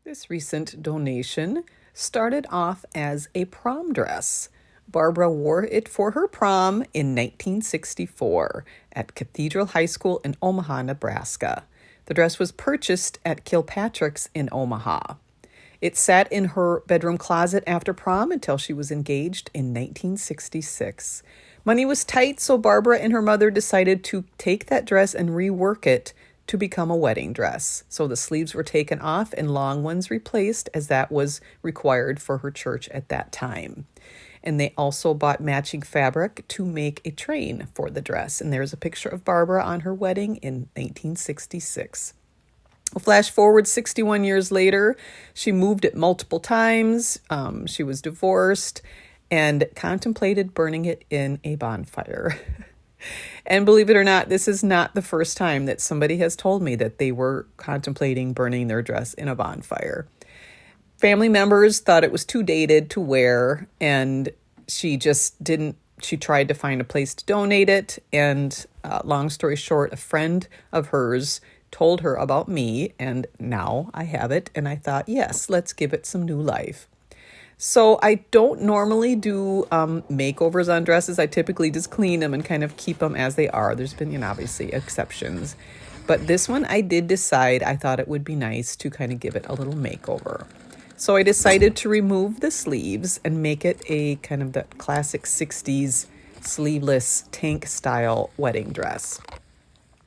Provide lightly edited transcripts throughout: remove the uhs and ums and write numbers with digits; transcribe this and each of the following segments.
This recent donation started off as a prom dress. Barbara wore it for her prom in 1964 at Cathedral High School in Omaha, Nebraska. The dress was purchased at Kilpatrick's in Omaha. It sat in her bedroom closet after prom until she was engaged in 1966. Money was tight, so Barbara and her mother decided to take that dress and rework it to become a wedding dress. So the sleeves were taken off and long ones replaced, as that was required for her church at that time. And they also bought matching fabric to make a train for the dress. And there's a picture of Barbara on her wedding in 1966. Flash forward 61 years later, she moved it multiple times. She was divorced and contemplated burning it in a bonfire. And believe it or not, this is not the first time that somebody has told me that they were contemplating burning their dress in a bonfire. Family members thought it was too dated to wear, and she just didn't. She tried to find a place to donate it, and long story short, a friend of hers told her about me, and now I have it, and I thought, yes, let's give it some new life. So I don't normally do makeovers on dresses. I typically just clean them and kind of keep them as they are. There's been, obviously exceptions. But this one I did decide I thought it would be nice to kind of give it a little makeover. So I decided to remove the sleeves and make it a kind of that classic 60s sleeveless tank style wedding dress.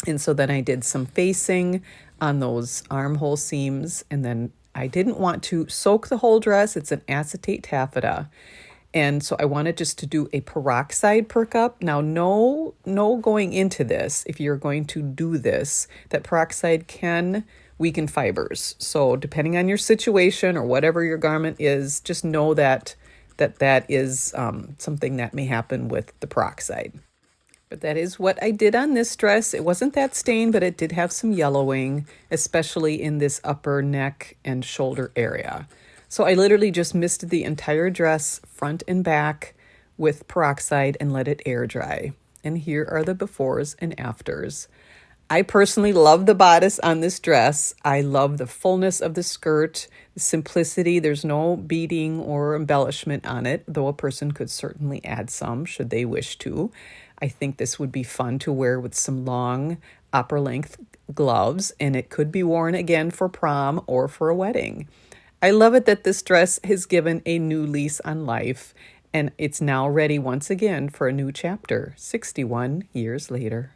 And so then I did some facing on those armhole seams, and then I didn't want to soak the whole dress. It's an acetate taffeta. And so I wanted just to do a peroxide perk up. Now, no going into this, if you're going to do this, that peroxide can weaken fibers. So depending on your situation or whatever your garment is, just know that is something that may happen with the peroxide. But that is what I did on this dress. It wasn't that stained, but it did have some yellowing, especially in this upper neck and shoulder area. So I literally just misted the entire dress, front and back, with peroxide and let it air dry. And here are the befores and afters. I personally love the bodice on this dress. I love the fullness of the skirt, the simplicity. There's no beading or embellishment on it, though a person could certainly add some should they wish to. I think this would be fun to wear with some long upper length gloves, and it could be worn again for prom or for a wedding. I love it that this dress has given a new lease on life, and it's now ready once again for a new chapter, 61 years later.